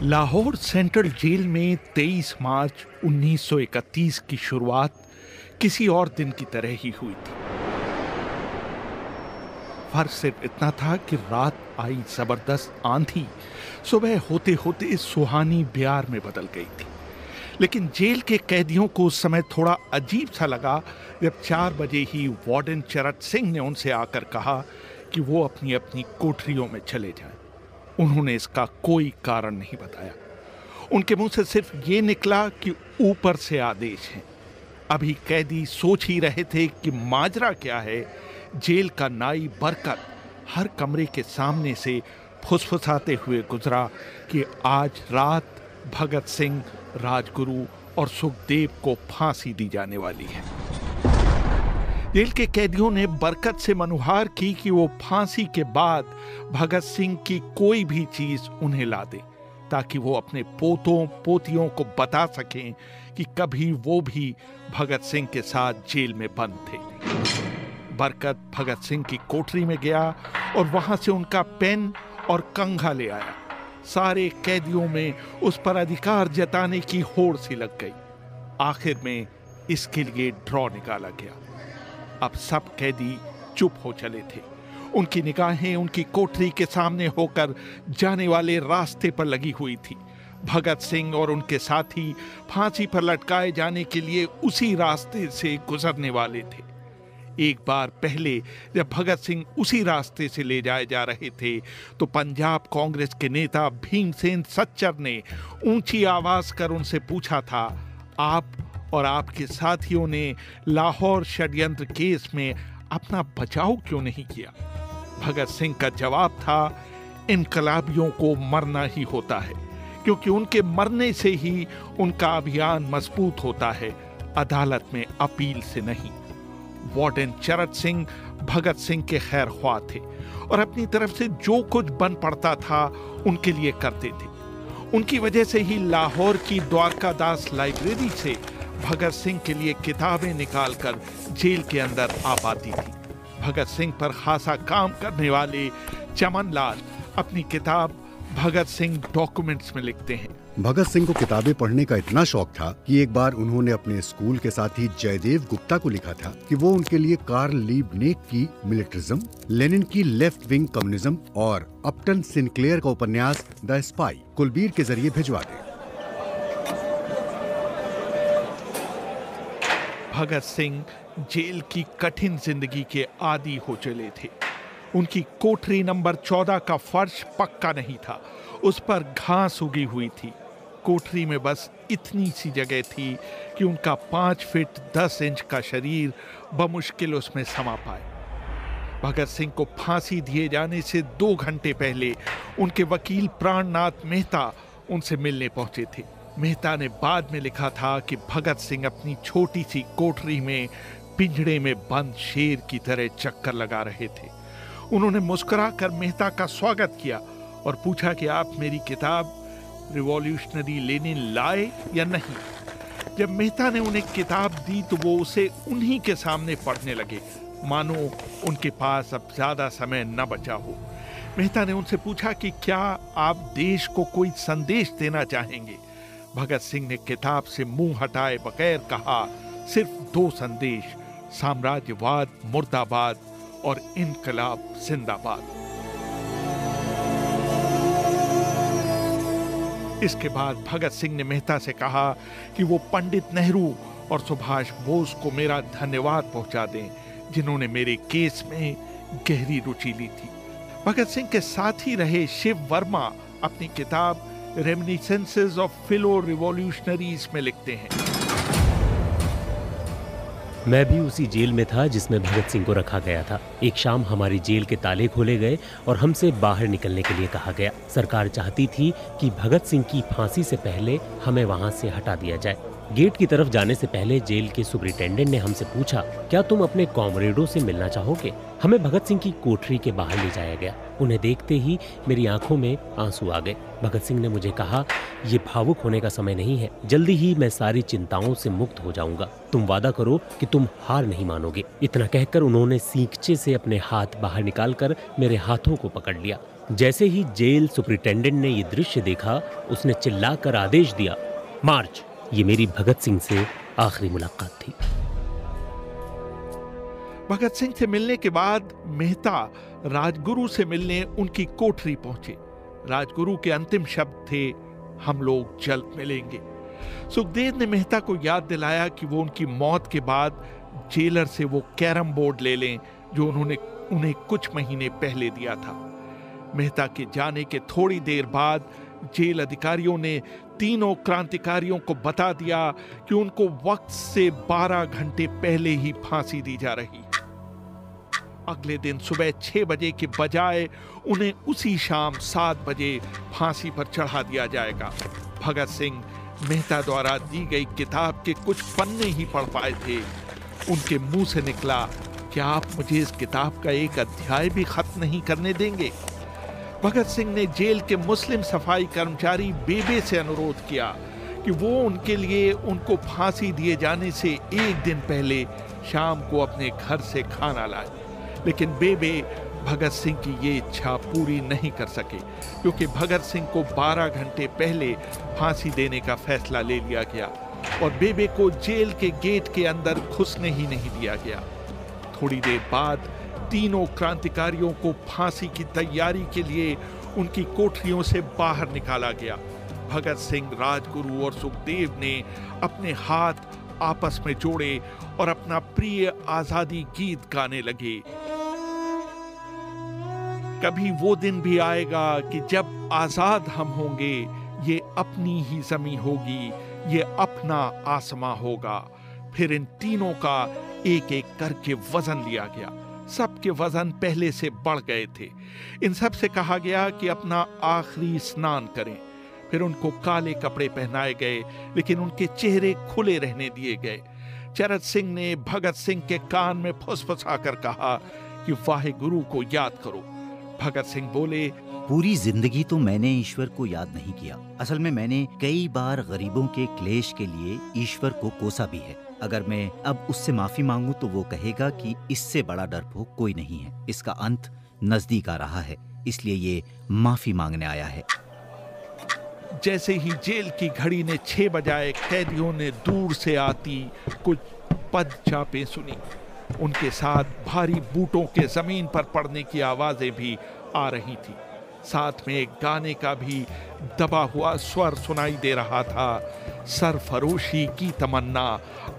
Lahore central jail में 23 मार्च 1931 की शुरुआत किसी और दिन की तरह ही हुई थी। फर्क सिर्फ इतना था कि रात आई जबरदस्त आंधी सुबह होते होते सुहानी ब्यार में बदल गई थी। लेकिन जेल के कैदियों को उस समय थोड़ा अजीब सा लगा जब 4 बजे ही वार्डन चरत सिंह ने उनसे आकर कहा कि वो अपनी अपनी कोठरियों में चले जाएं। उन्होंने इसका कोई कारण नहीं बताया। उनके मुंह से सिर्फ ये निकला कि ऊपर से आदेश है। अभी कैदी सोच ही रहे थे कि माजरा क्या है। जेल का नाई बरकत हर कमरे के सामने से फुसफुसाते हुए गुजरा कि आज रात भगत सिंह, राजगुरु और सुखदेव को फांसी दी जाने वाली है। जेल के कैदियों ने बरकत से मनुहार की कि वो फांसी के बाद भगत सिंह की कोई भी चीज उन्हें ला दे, ताकि वो अपने पोतों पोतियों को बता सकें कि कभी वो भी भगत सिंह के साथ जेल में बंद थे। बरकत भगत सिंह की कोठरी में गया और वहां से उनका पेन और कंघा ले आया। सारे कैदियों में उस पर अधिकार जताने की होड़ सी लग गई। आखिर में इसके लिए ड्रॉ निकाला गया। अब सब कैदी चुप हो चले थे। उनकी निगाहें उनकी कोठरी के सामने होकर जाने वाले रास्ते पर लगी हुई थी। भगत सिंह और उनके साथी फांसी पर लटकाए जाने के लिए उसी रास्ते से गुजरने वाले थे। एक बार पहले जब भगत सिंह उसी रास्ते से ले जाए जा रहे थे तो पंजाब कांग्रेस के नेता भीमसेन सच्चर ने ऊंची आवाज कर उनसे पूछा था, आप और आपके साथियों ने लाहौर षड्यंत्र केस में अपना बचाव क्यों नहीं किया? भगत सिंह का जवाब था, इनकलाबियों को मरना ही होता है, क्योंकि उनके मरने से ही उनका अभियान मजबूत होता है, अदालत में अपील से नहीं। वार्डन चरत सिंह भगत सिंह के खैर ख्वाह थे और अपनी तरफ से जो कुछ बन पड़ता था उनके लिए करते थे। उनकी वजह से ही लाहौर की द्वारकादास लाइब्रेरी से भगत सिंह के लिए किताबें निकालकर जेल के अंदर आ पाती थी। भगत सिंह पर खासा काम करने वाले चमन लाल अपनी किताब भगत सिंह डॉक्यूमेंट्स में लिखते हैं, भगत सिंह को किताबें पढ़ने का इतना शौक था कि एक बार उन्होंने अपने स्कूल के साथी जयदेव गुप्ता को लिखा था कि वो उनके लिए कार्ल लीबनेक की मिलिट्रिज्म, लेनिन की लेफ्ट विंग कम्युनिज्म और अपटन सिनक्लेयर का उपन्यास द स्पाई कुलबीर के जरिए भिजवा दें। भगत सिंह जेल की कठिन जिंदगी के आदी हो चले थे। उनकी कोठरी नंबर 14 का फर्श पक्का नहीं था, उस पर घास उगी हुई थी। कोठरी में बस इतनी सी जगह थी कि उनका 5 फीट 10 इंच का शरीर बमुश्किल उसमें समा पाए। भगत सिंह को फांसी दिए जाने से 2 घंटे पहले उनके वकील प्राणनाथ मेहता उनसे मिलने पहुंचे थे। मेहता ने बाद में लिखा था कि भगत सिंह अपनी छोटी सी कोठरी में पिंजड़े में बंद शेर की तरह चक्कर लगा रहे थे। उन्होंने मुस्कुराकर मेहता का स्वागत किया और पूछा कि आप मेरी किताब रिवॉल्यूशनरी लेनिन लाए या नहीं। जब मेहता ने उन्हें किताब दी तो वो उसे उन्हीं के सामने पढ़ने लगे, मानो उनके पास अब ज्यादा समय न बचा हो। मेहता ने उनसे पूछा कि क्या आप देश को कोई संदेश देना चाहेंगे? भगत सिंह ने किताब से मुंह हटाए बगैर कहा, सिर्फ 2 संदेश, साम्राज्यवाद मुर्दाबाद और इनकलाब जिंदाबाद। इसके बाद भगत सिंह ने मेहता से कहा कि वो पंडित नेहरू और सुभाष बोस को मेरा धन्यवाद पहुंचा दें, जिन्होंने मेरे केस में गहरी रुचि ली थी। भगत सिंह के साथ ही रहे शिव वर्मा अपनी किताब रेमिनिसेंसेस ऑफ फिलो रिवॉल्यूशनरीज में लिखते हैं, मैं भी उसी जेल में था जिसमें भगत सिंह को रखा गया था। एक शाम हमारी जेल के ताले खोले गए और हमसे बाहर निकलने के लिए कहा गया। सरकार चाहती थी कि भगत सिंह की फांसी से पहले हमें वहां से हटा दिया जाए। गेट की तरफ जाने से पहले जेल के सुपरिटेंडेंट ने हमसे पूछा, क्या तुम अपने कॉमरेडों से मिलना चाहोगे? हमें भगत सिंह की कोठरी के बाहर ले जाया गया। उन्हें देखते ही मेरी आंखों में आंसू आ गए। भगत सिंह ने मुझे कहा, ये भावुक होने का समय नहीं है, जल्दी ही मैं सारी चिंताओं से मुक्त हो जाऊंगा। तुम वादा करो कि तुम हार नहीं मानोगे। इतना कहकर उन्होंने सींगचे से अपने हाथ बाहर निकालकर मेरे हाथों को पकड़ लिया। जैसे ही जेल सुपरिटेंडेंट ने ये दृश्य देखा, उसने चिल्लाकर आदेश दिया, मार्च। ये मेरी भगत सिंह से आखिरी मुलाकात थी। भगत सिंह से मिलने के बाद मेहता राजगुरु से मिलने उनकी कोठरी पहुंचे। राजगुरु के अंतिम शब्द थे, हम लोग जल्द मिलेंगे। सुखदेव ने मेहता को याद दिलाया कि वो उनकी मौत के बाद जेलर से वो कैरम बोर्ड ले लें जो उन्होंने उन्हें कुछ महीने पहले दिया था। मेहता के जाने के थोड़ी देर बाद जेल अधिकारियों ने तीनों क्रांतिकारियों को बता दिया कि उनको वक्त से 12 घंटे पहले ही फांसी दी जा रही। अगले दिन सुबह 6 बजे के बजाय उन्हें उसी शाम 7 बजे फांसी पर चढ़ा दिया जाएगा। भगत सिंह मेहता द्वारा दी गई किताब के कुछ पन्ने ही पढ़ पाए थे। उनके मुंह से निकला, क्या आप मुझे इस किताब का एक अध्याय भी खत्म नहीं करने देंगे? भगत सिंह ने जेल के मुस्लिम सफाई कर्मचारी बेबे से अनुरोध किया कि वो उनके लिए उनको फांसी दिए जाने से एक दिन पहले शाम को अपने घर से खाना लाए। लेकिन बेबे भगत सिंह की ये इच्छा पूरी नहीं कर सके, क्योंकि भगत सिंह को 12 घंटे पहले फांसी देने का फैसला ले लिया गया और बेबे को जेल के गेट के अंदर घुसने ही नहीं दिया गया। थोड़ी देर बाद तीनों क्रांतिकारियों को फांसी की तैयारी के लिए उनकी कोठरियों से बाहर निकाला गया। भगत सिंह, राजगुरु और सुखदेव ने अपने हाथ आपस में जोड़े और अपना प्रिय आजादी गीत गाने लगे। कभी वो दिन भी आएगा कि जब आजाद हम होंगे, ये अपनी ही जमीन होगी, ये अपना आसमां होगा। फिर इन तीनों का एक एक करके वजन लिया गया। सबके वजन पहले से बढ़ गए थे। इन सब से कहा गया कि अपना आखिरी स्नान करें। फिर उनको काले कपड़े पहनाए गए, लेकिन उनके चेहरे खुले रहने दिए गए। चरत सिंह ने भगत सिंह के कान में फुसफुसाकर कहा कि वाहे गुरु को याद करो। भगत सिंह बोले, पूरी जिंदगी तो मैंने ईश्वर को याद नहीं किया। असल में मैंने कई बार गरीबों के क्लेश के लिए ईश्वर को कोसा भी है। अगर मैं अब उससे माफी मांगूं तो वो कहेगा कि इससे बड़ा डरपोक कोई नहीं है। इसका अंत नजदीक आ रहा है, इसलिए ये माफी मांगने आया है। जैसे ही जेल की घड़ी ने 6 बजाए, कैदियों ने दूर से आती कुछ पद चापें सुनी। उनके साथ भारी बूटों के जमीन पर पड़ने की आवाजें भी आ रही थी। साथ में एक गाने का भी दबा हुआ स्वर सुनाई दे रहा था, सरफरोशी की तमन्ना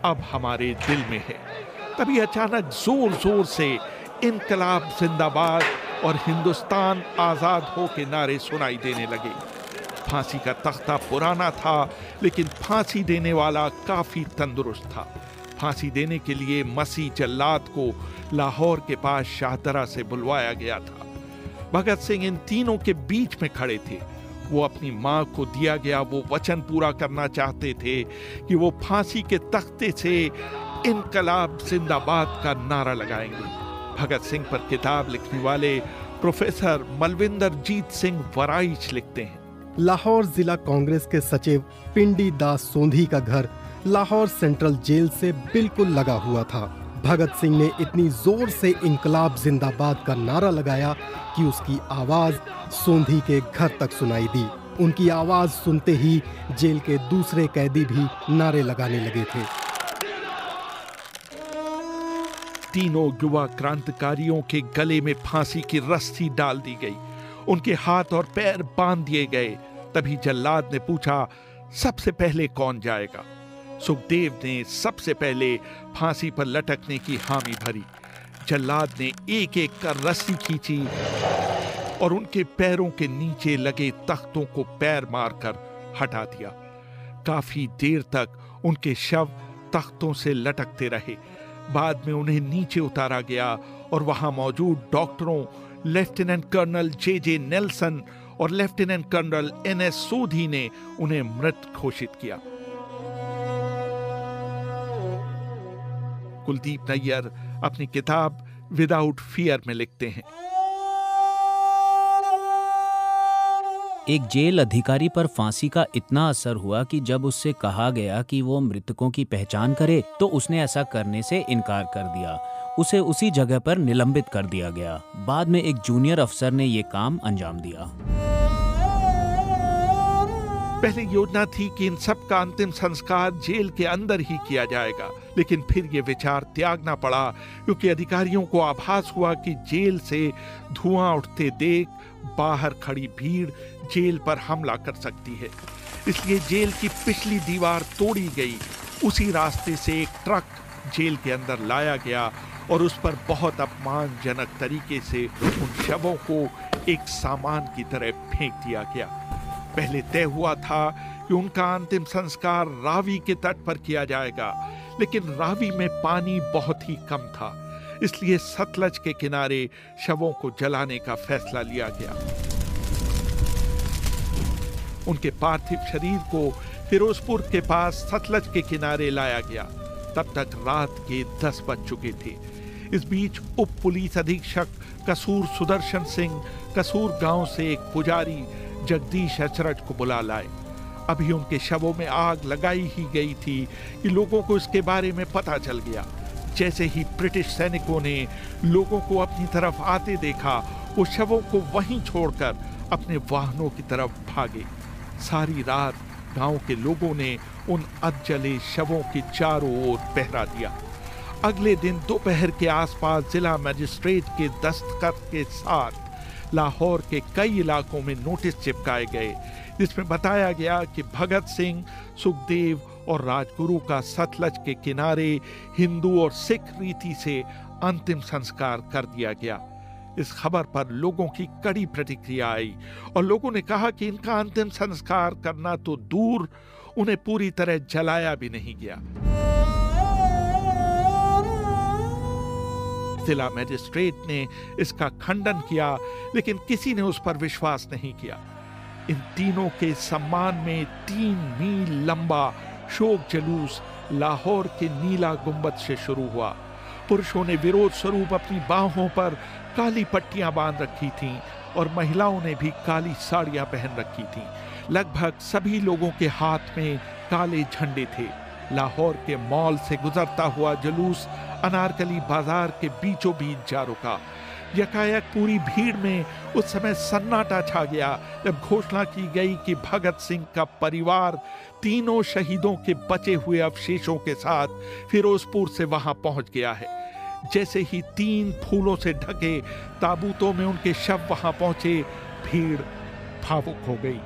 अब हमारे दिल में है। तभी अचानक जोर जोर से इनकलाब जिंदाबाद और हिंदुस्तान आजाद हो के नारे सुनाई देने लगे। फांसी का तख्ता पुराना था, लेकिन फांसी देने वाला काफी तंदुरुस्त था। फांसी देने के लिए मसीह जल्लाद को लाहौर के पास शाहदरा से बुलवाया गया था। भगत सिंह इन तीनों के बीच में खड़े थे। वो अपनी मां को दिया गया वो वचन पूरा करना चाहते थे कि वो फांसी के तख्ते से इनकलाब जिंदाबाद का नारा लगाएंगे। भगत सिंह पर किताब लिखने वाले प्रोफेसर मलविंदर जीत सिंह वराइच लिखते हैं, लाहौर जिला कांग्रेस के सचिव पिंडी दास सोंधी का घर लाहौर सेंट्रल जेल से बिल्कुल लगा हुआ था। भगत सिंह ने इतनी जोर से इनकलाब जिंदाबाद का नारा लगाया कि उसकी आवाज सोंधी के घर तक सुनाई दी। उनकी आवाज सुनते ही जेल के दूसरे कैदी भी नारे लगाने लगे थे। तीनों युवा क्रांतिकारियों के गले में फांसी की रस्सी डाल दी गई, उनके हाथ और पैर बांध दिए गए। तभी जल्लाद ने पूछा, सबसे पहले कौन जाएगा? सुखदेव ने सबसे पहले फांसी पर लटकने की हामी भरी। जल्लाद ने एक एक कर रस्सी खींची और उनके पैरों के नीचे लगे तख्तों को पैर मारकर हटा दिया। काफी देर तक उनके शव तख्तों से लटकते रहे। बाद में उन्हें नीचे उतारा गया और वहां मौजूद डॉक्टरों लेफ्टिनेंट कर्नल जे नेल्सन और लेफ्टिनेंट कर्नल NS सोधी ने उन्हें मृत घोषित किया। कुलदीप नैयर अपनी किताब विदाउट फियर में लिखते हैं। एक जेल अधिकारी पर फांसी का इतना असर हुआ कि जब उससे कहा गया कि वो मृतकों की पहचान करे तो उसने ऐसा करने से इनकार कर दिया। उसे उसी जगह पर निलंबित कर दिया गया। बाद में एक जूनियर अफसर ने ये काम अंजाम दिया। पहले योजना थी कि इन सब का अंतिम संस्कार जेल के अंदर ही किया जाएगा, लेकिन फिर ये विचार त्यागना पड़ा क्योंकि अधिकारियों को आभास हुआ कि जेल से धुआं उठते देख बाहर खड़ी भीड़ जेल पर हमला कर सकती है। इसलिए जेल की पिछली दीवार तोड़ी गई। उसी रास्ते से एक ट्रक जेल के अंदर लाया गया और उस पर बहुत अपमानजनक तरीके से उन शवों को एक सामान की तरह फेंक दिया गया। पहले तय हुआ था कि उनका अंतिम संस्कार रावी के तट पर किया जाएगा, लेकिन रावी में पानी बहुत ही कम था, इसलिए सतलज के किनारे शवों को जलाने का फैसला लिया गया। उनके पार्थिव शरीर को फिरोजपुर के पास सतलज के किनारे लाया गया। तब तक रात के 10 बज चुके थे। इस बीच उप पुलिस अधीक्षक कसूर सुदर्शन सिंह कसूर गांव से एक पुजारी जगदीश अचरज को बुला लाए। अभी उनके शवों में आग लगाई ही गई थी कि लोगों को इसके बारे में पता चल गया। जैसे ही ब्रिटिश सैनिकों ने लोगों को अपनी तरफ आते देखा, वो शवों को वहीं छोड़कर अपने वाहनों की तरफ भागे। सारी रात गांव के लोगों ने उन अधजले शवों के चारों ओर पहरा दिया। अगले दिन दोपहर के आसपास जिला मजिस्ट्रेट के दस्तखत के साथ लाहौर के कई इलाकों में नोटिस चिपकाए गए, जिसमें बताया गया कि भगत सिंह, सुखदेव और राजगुरु का सतलज के किनारे हिंदू और सिख रीति से अंतिम संस्कार कर दिया गया। इस खबर पर लोगों की कड़ी प्रतिक्रिया आई और लोगों ने कहा कि इनका अंतिम संस्कार करना तो दूर, उन्हें पूरी तरह जलाया भी नहीं गया। जिला मजिस्ट्रेट ने इसका खंडन किया, लेकिन किसी ने उस पर विश्वास नहीं किया। इन तीनों के सम्मान में 3 मील लंबा शोक जुलूस लाहौर के नीला गुंबद से शुरू हुआ। पुरुषों ने विरोध स्वरूप अपनी बाहों पर काली पट्टियां बांध रखी थीं और महिलाओं ने भी काली साड़ियां पहन रखी थीं। लगभग सभी लोगों के हाथ में काले झंडे थे। लाहौर के मॉल से गुजरता हुआ जुलूस अनारकली बाजार के बीचों बीच जा रुका। यकायक पूरी भीड़ में उस समय सन्नाटा छा गया जब घोषणा की गई कि भगत सिंह का परिवार तीनों शहीदों के बचे हुए अवशेषों के साथ फिरोजपुर से वहां पहुंच गया है। जैसे ही 3 फूलों से ढके ताबूतों में उनके शव वहां पहुंचे, भीड़ भावुक हो गई।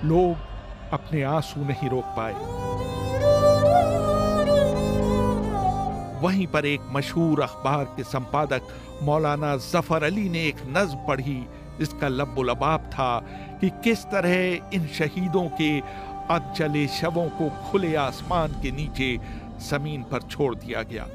लोग अपने आंसू नहीं रोक पाए। वहीं पर एक मशहूर अखबार के संपादक मौलाना जफर अली ने एक नज्म पढ़ी, जिसका लब्बो-लबाब था कि किस तरह इन शहीदों के अधजले शवों को खुले आसमान के नीचे जमीन पर छोड़ दिया गया।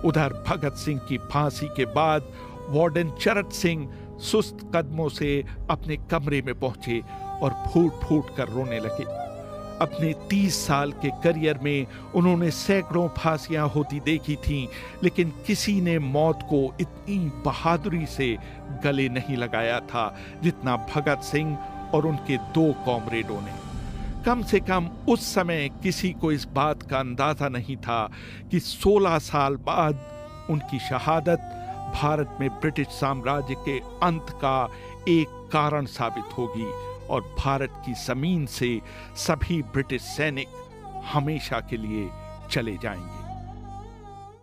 उधर भगत सिंह की फांसी के बाद वार्डन चरत सिंह सुस्त कदमों से अपने कमरे में पहुंचे और फूट फूट कर रोने लगे। अपने 30 साल के करियर में उन्होंने सैकड़ों फांसियां होती देखी थीं, लेकिन किसी ने मौत को इतनी बहादुरी से गले नहीं लगाया था जितना भगत सिंह और उनके 2 कॉमरेडों ने। कम से कम उस समय किसी को इस बात का अंदाजा नहीं था कि 16 साल बाद उनकी शहादत भारत में ब्रिटिश साम्राज्य के अंत का एक कारण साबित होगी और भारत की जमीन से सभी ब्रिटिश सैनिक हमेशा के लिए चले जाएंगे।